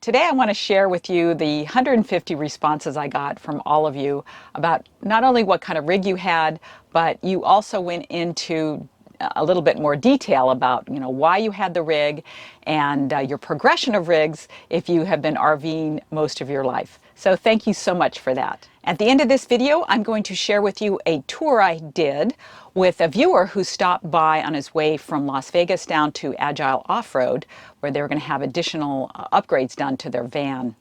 Today I want to share with you the 150 responses I got from all of you about not only what kind of rig you had, but you also went into a little bit more detail about why you had the rig and your progression of rigs if you have been RVing most of your life. So thank you so much for that. At the end of this video, I'm going to share with you a tour I did with a viewer who stopped by on his way from Las Vegas down to Agile Off-Road, where they were going to have additional upgrades done to their van.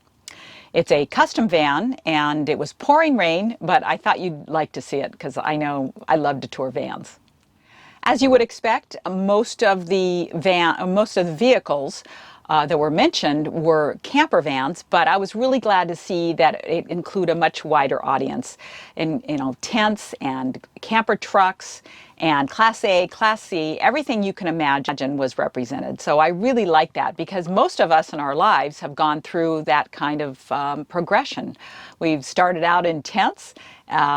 It's a custom van, and it was pouring rain, but I thought you'd like to see it because I know I love to tour vans. As you would expect, most of the vehicles that were mentioned were camper vans, but I was really glad to see that it include a much wider audience, in tents and camper trucks and Class A, Class C, everything you can imagine was represented. So I really like that because most of us in our lives have gone through that kind of progression. We've started out in tents,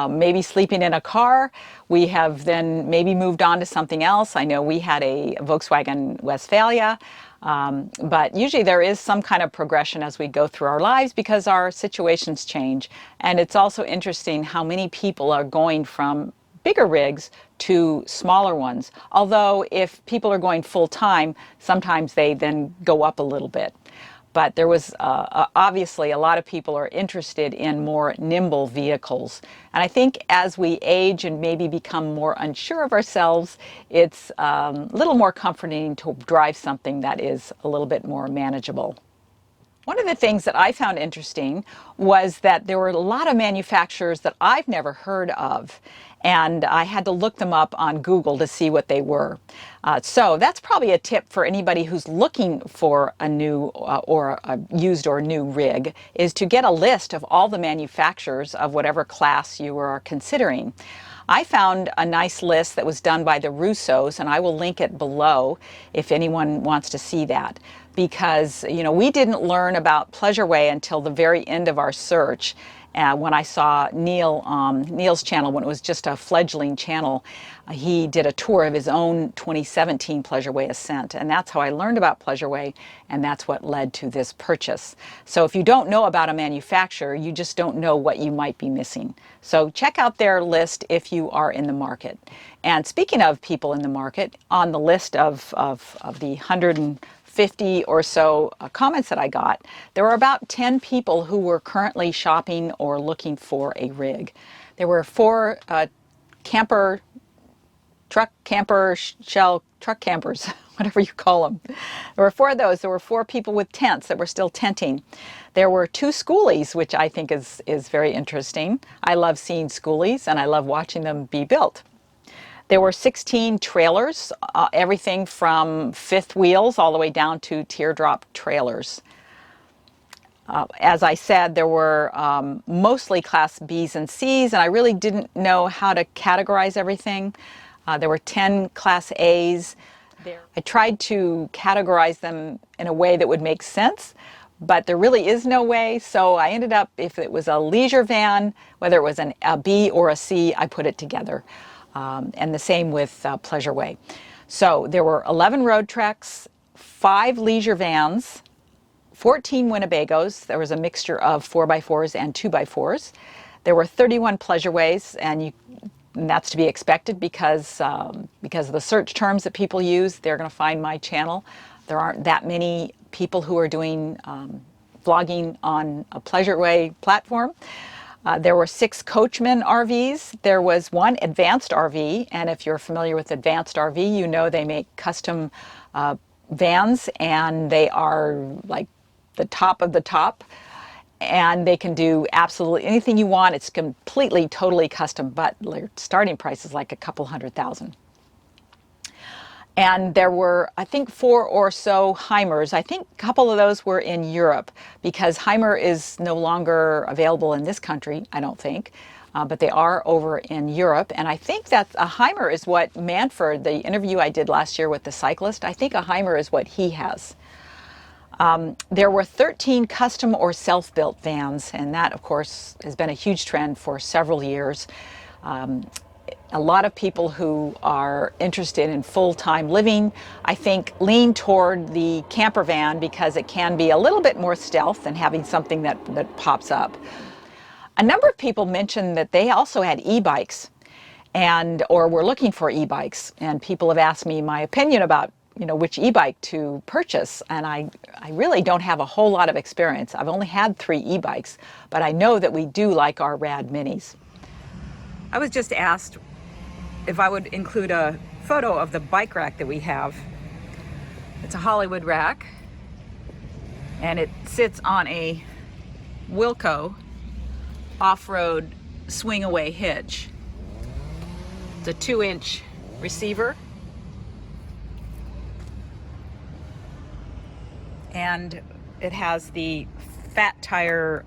maybe sleeping in a car. We have then maybe moved on to something else. I know we had a Volkswagen Westfalia. But usually there is some kind of progression as we go through our lives because our situations change. And it's also interesting how many people are going from bigger rigs to smaller ones. Although if people are going full time, sometimes they then go up a little bit. But there was obviously a lot of people are interested in more nimble vehicles. And I think as we age and maybe become more unsure of ourselves, it's a little more comforting to drive something that is a little bit more manageable. One of the things that I found interesting was that there were a lot of manufacturers that I've never heard of, and I had to look them up on Google to see what they were. So that's probably a tip for anybody who's looking for a new or a used or new rig, is to get a list of all the manufacturers of whatever class you are considering. I found a nice list that was done by the Russos, and I will link it below if anyone wants to see that. Because we didn't learn about Pleasureway until the very end of our search. When I saw Neil's channel, when it was just a fledgling channel, he did a tour of his own 2017 Pleasureway Ascent, and that's how I learned about Pleasureway, and that's what led to this purchase. So if you don't know about a manufacturer, you just don't know what you might be missing. So check out their list if you are in the market. And speaking of people in the market, on the list of the 150 or so comments that I got, there were about 10 people who were currently shopping or looking for a rig. There were 4 truck campers, whatever you call them. There were 4 of those. There were 4 people with tents that were still tenting. There were 2 schoolies, which I think is very interesting. I love seeing schoolies and I love watching them be built. There were 16 trailers, everything from fifth wheels all the way down to teardrop trailers. As I said, there were mostly Class Bs and Cs, and I really didn't know how to categorize everything. There were 10 Class As. I tried to categorize them in a way that would make sense, but there really is no way. So I ended up, if it was a leisure van, whether it was a B or a C, I put it together. And the same with Pleasureway. So there were 11 road treks, 5 leisure vans, 14 Winnebagos. There was a mixture of 4x4s and 2x4s. There were 31 Pleasureways, and that's to be expected because of the search terms that people use. They're going to find my channel. There aren't that many people who are doing vlogging on a Pleasureway platform. There were 6 Coachmen RVs. There was 1 Advanced RV, and if you're familiar with Advanced RV, you know they make custom vans, and they are like the top of the top, and they can do absolutely anything you want. It's completely, totally custom, but their starting price is like a couple $100,000. And there were, I think, 4 or so Heimers. I think a couple of those were in Europe because Heimer is no longer available in this country, I don't think, but they are over in Europe. And I think that a Heimer is what Manford, the interview I did last year with the cyclist, I think a Heimer is what he has. There were 13 custom or self-built vans, and that, of course, has been a huge trend for several years. a lot of people who are interested in full-time living, I think, lean toward the camper van because it can be a little bit more stealth than having something that pops up. A number of people mentioned that they also had e-bikes or were looking for e-bikes, and people have asked me my opinion about which e-bike to purchase, and I really don't have a whole lot of experience. I've only had 3 e-bikes, but I know that we do like our Rad Minis. I was just asked if I would include a photo of the bike rack that we have. It's a Hollywood rack, and it sits on a Wilco off-road swing-away hitch. It's a 2-inch receiver, and it has the fat tire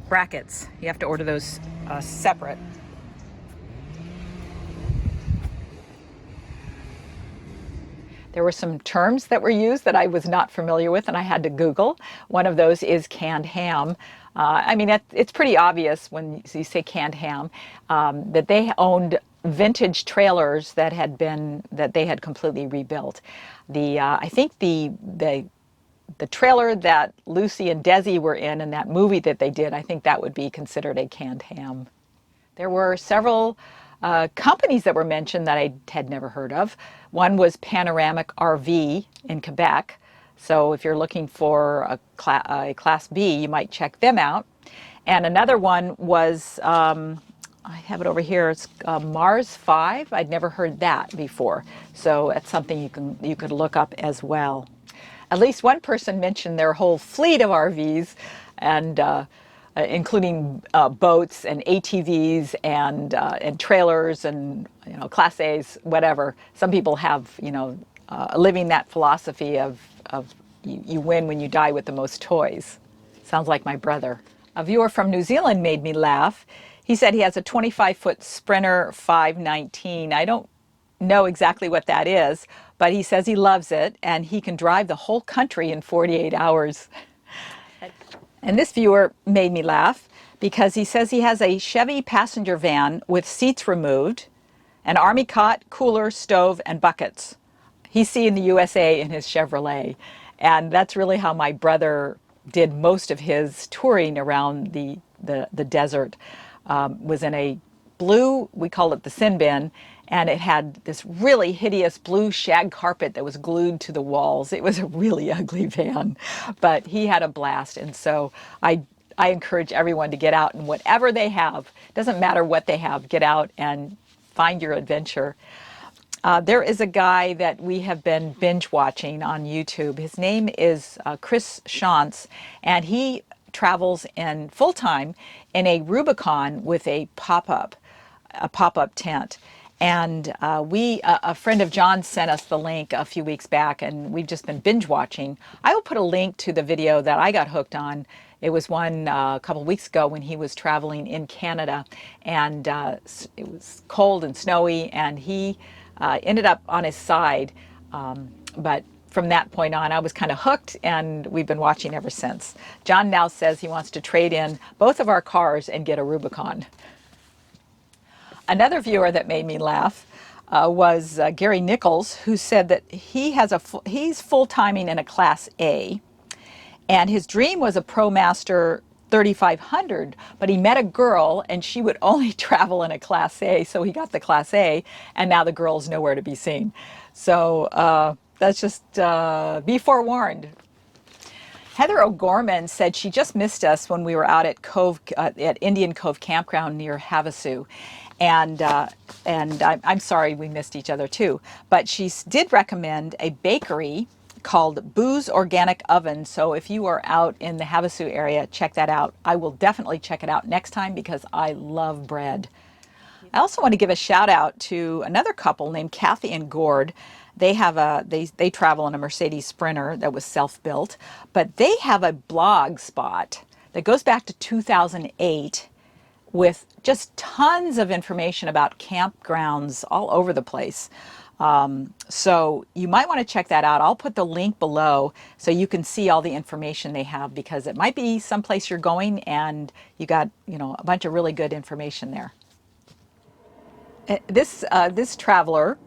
brackets. You have to order those separate. There were some terms that were used that I was not familiar with, and I had to Google. One of those is canned ham. I mean, it's pretty obvious when you say canned ham that they owned vintage trailers that they had completely rebuilt. I think the trailer that Lucy and Desi were in that movie that they did, I think that would be considered a canned ham. There were several companies that were mentioned that I had never heard of. One was Panoramic RV in Quebec. So if you're looking for a Class B, you might check them out. And another one was, I have it over here, it's Mars 5. I'd never heard that before. So it's something you could look up as well. At least one person mentioned their whole fleet of RVs, and including boats and ATVs and trailers and Class A's, whatever. Some people have living that philosophy of you win when you die with the most toys. Sounds like my brother. A viewer from New Zealand made me laugh. He said he has a 25-foot Sprinter 519. I don't know exactly what that is, but he says he loves it and he can drive the whole country in 48 hours. And this viewer made me laugh because he says he has a Chevy passenger van with seats removed, an army cot, cooler, stove, and buckets. He's seeing the USA in his Chevrolet. And that's really how my brother did most of his touring around the desert. Was in a blue, we call it the sin bin, and it had this really hideous blue shag carpet that was glued to the walls. It was a really ugly van, but he had a blast. And so I encourage everyone to get out, and whatever they have, doesn't matter what they have, get out and find your adventure. There is a guy that we have been binge watching on YouTube. His name is Chris Shantz, and he travels in full-time in a Rubicon with a pop-up tent. And a friend of John sent us the link a few weeks back, and we've just been binge watching. I will put a link to the video that I got hooked on. It was one a couple weeks ago when he was traveling in Canada, and it was cold and snowy, and he ended up on his side. But from that point on, I was kind of hooked, and we've been watching ever since. John now says he wants to trade in both of our cars and get a Rubicon. Another viewer that made me laugh was Gary Nichols, who said that he's full-timing in a Class A, and his dream was a ProMaster 3500, but he met a girl and she would only travel in a Class A, so he got the Class A, and now the girl's nowhere to be seen. So that's just be forewarned. Heather O'Gorman said she just missed us when we were out at Indian Cove Campground near Havasu. And I'm sorry we missed each other too. But she did recommend a bakery called Boo's Organic Oven. So if you are out in the Havasu area, check that out. I will definitely check it out next time because I love bread. I also want to give a shout out to another couple named Kathy and Gord. They have they travel in a Mercedes Sprinter that was self-built, but they have a blog spot that goes back to 2008 with just tons of information about campgrounds all over the place. So you might want to check that out. I'll put the link below so you can see all the information they have, because it might be someplace you're going and you got, a bunch of really good information there. This traveler,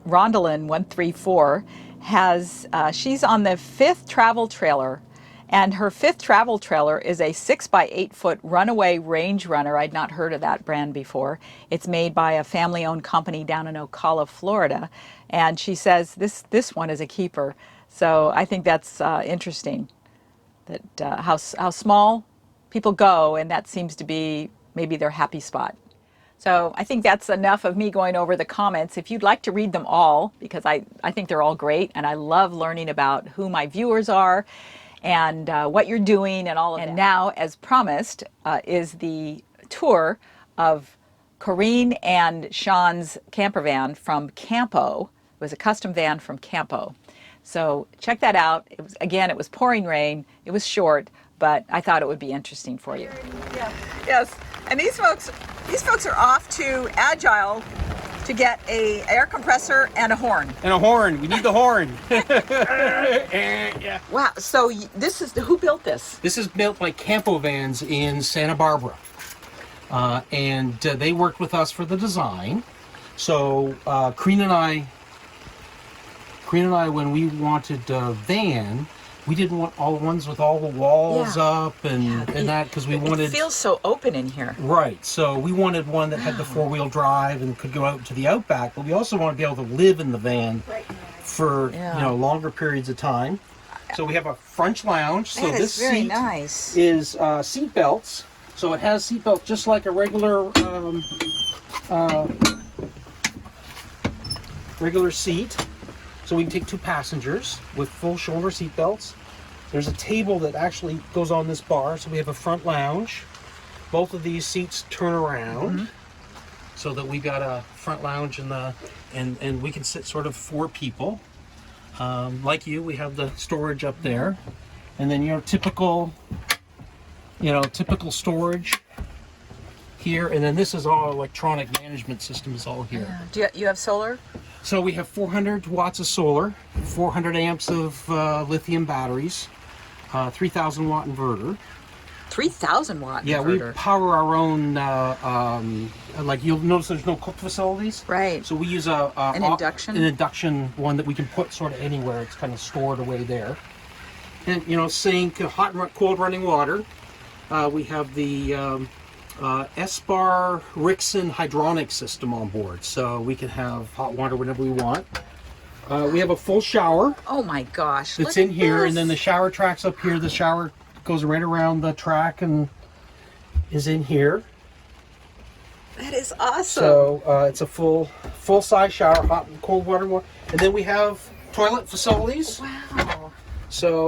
Rondalyn134, has she's on the fifth travel trailer, and her fifth travel trailer is a 6 by 8 foot Runaway Range Runner. I'd not heard of that brand before. It's made by a family-owned company down in Ocala, Florida, and she says this one is a keeper. So I think that's interesting, that how small people go, and that seems to be maybe their happy spot. So I think that's enough of me going over the comments. If you'd like to read them all, because I think they're all great, and I love learning about who my viewers are and what you're doing and all of that. And now, as promised, is the tour of Corrine and Sean's camper van from Campo. It was a custom van from Campo. So check that out. It was pouring rain. It was short, but I thought it would be interesting for you. Yeah. Yes. And these folks are off to Agile to get a air compressor and a horn. And a horn. We need the horn. Yeah. Wow. So this is who built this? This is built by Campo Vans in Santa Barbara. And they worked with us for the design. So Corrine and I, when we wanted a van, we didn't want all the ones with all the walls up and that, because we wanted... It feels so open in here. Right. So we wanted one that had the four-wheel drive and could go out to the outback, but we also want to be able to live in the van for longer periods of time. So we have a French lounge. So this very seat nice. is seat belts. So it has seat belts just like a regular seat. So we can take 2 passengers with full shoulder seat belts. There's a table that actually goes on this bar, so we have a front lounge. Both of these seats turn around, so that we got a front lounge and we can sit sort of 4 people. Like you, we have the storage up there, and then typical storage here, and then this is all electronic management system is all here. Do you have solar? So we have 400 watts of solar, 400 amps of lithium batteries, 3,000 watt inverter. 3,000 watt Yeah, inverter. we power our own, like you'll notice there's no cook facilities. Right. So we use an induction one that we can put sort of anywhere. It's kind of stored away there. And, sink, hot and cold running water. We have the Espar Rixon hydronic system on board, so we can have hot water whenever we want. We have a full shower. Oh my gosh! That's in here, and then the shower track's up here. The shower goes right around the track and is in here. That is awesome. So it's a full size shower, hot and cold water, and then we have toilet facilities. Wow. So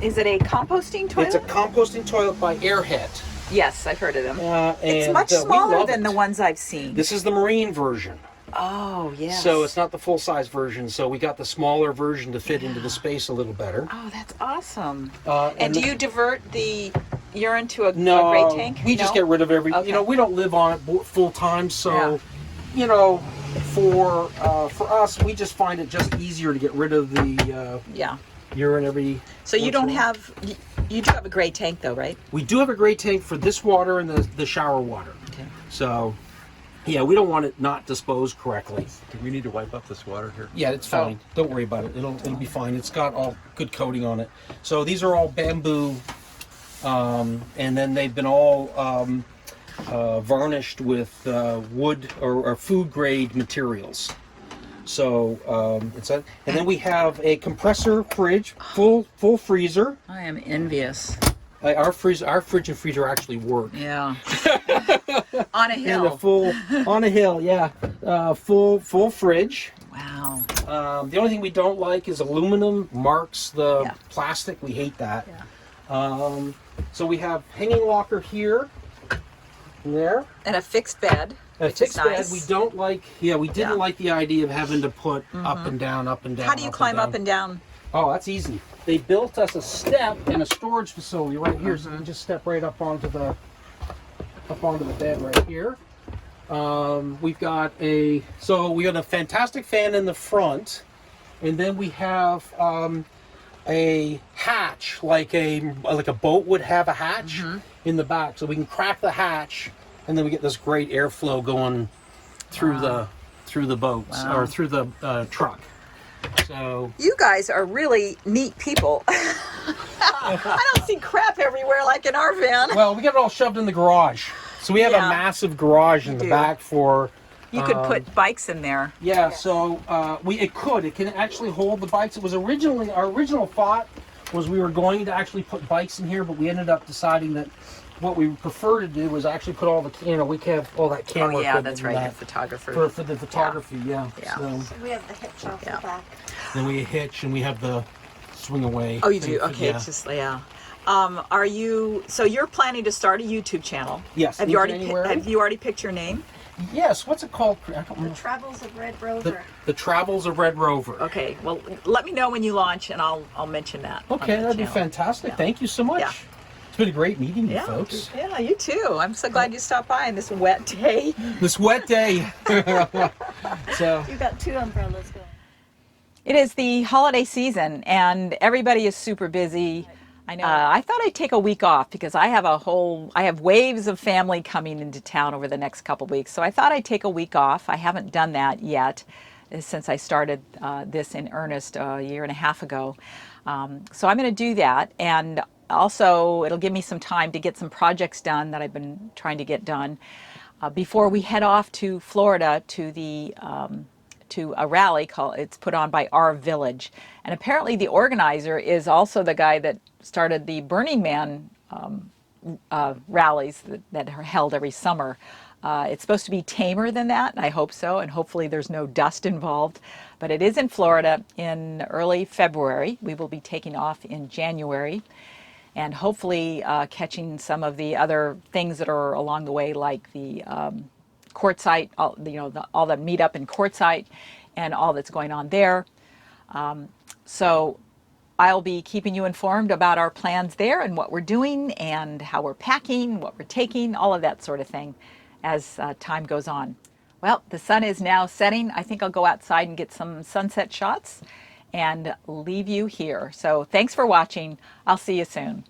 is it a composting toilet? It's a composting toilet by Airhead. Yes, I've heard of them. It's much smaller than the ones I've seen. This is the marine version. Oh, yes. So it's not the full-size version, so we got the smaller version to fit into the space a little better. Oh, that's awesome. And do you divert the urine to a No, gray tank? we just get rid of every... Okay. we don't live on it full-time, so, for us, we just find it just easier to get rid of the urine every... So you don't have... You do have a gray tank, though, right? We do have a gray tank for this water and the shower water. Okay. So, yeah, we don't want it not disposed correctly. Do we need to wipe up this water here? Yeah, it's fine. Don't worry about it. It'll be fine. It's got all good coating on it. So these are all bamboo, and then they've been all varnished with wood or food grade materials. So and then we have a compressor fridge, full freezer. I am envious. Our fridge and freezer actually work. Yeah. On a hill. And on a hill, yeah. Full fridge. Wow. The only thing we don't like is aluminum marks the plastic. We hate that. Yeah. So we have hanging locker here, and there. And a fixed bed. A fixed bed. We don't like. Yeah, we didn't like the idea of having to put up and down, up and down. How do you climb up and down? Oh, that's easy. They built us a step and a storage facility right here, so you can just step right up onto the bed right here. We got a fantastic fan in the front, and then we have a hatch like a boat would have a hatch in the back, so we can crack the hatch and then we get this great airflow going through the boats or through the truck. So You guys are really neat people. I don't see crap everywhere like in our van. well, we got it all shoved in the garage. So we have Yeah. a massive garage in the do. back for. You could put bikes in there. Yeah, so it can actually hold the bikes. It was originally, our original thought was we were going to actually put bikes in here, but we ended up deciding that what we prefer to do was actually put all the, we have all that camera Oh yeah, equipment that's and right. that The photographer. for the photography, yeah. Yeah. So We have the hitch off Yeah. the back. then we hitch and we have the swing away. Oh, you thing do? for- Okay, yeah. it's just yeah. So you're planning to start a YouTube channel? Yes, Have in you already January. have you already picked your name? Yes, what's it called? I don't The know. Travels of Red Rover. The Travels of Red Rover. Okay. Well, let me know when you launch, and I'll mention that. on Okay, the that'd be channel. fantastic. Yeah. Thank you so much. Yeah. It's been a great meeting you Yeah, folks. yeah, you too. I'm so glad you stopped by on this wet day. This wet day. So You got 2 umbrellas going. It is the holiday season, and everybody is super busy. I know. I thought I'd take a week off because I have waves of family coming into town over the next couple weeks. So I thought I'd take a week off. I haven't done that yet since I started this in earnest a year and a half ago. So I'm going to do that, and also it'll give me some time to get some projects done that I've been trying to get done before we head off to Florida to a rally it's put on by Our Village. And apparently the organizer is also the guy that started the Burning Man rallies that are held every summer. It's supposed to be tamer than that, and I hope so, and hopefully there's no dust involved. But it is in Florida in early February. We will be taking off in January, and hopefully catching some of the other things that are along the way, like the Quartzsite, all the meetup in Quartzsite and all that's going on there. So I'll be keeping you informed about our plans there and what we're doing and how we're packing, what we're taking, all of that sort of thing as time goes on. Well, the sun is now setting. I think I'll go outside and get some sunset shots and leave you here. So thanks for watching. I'll see you soon.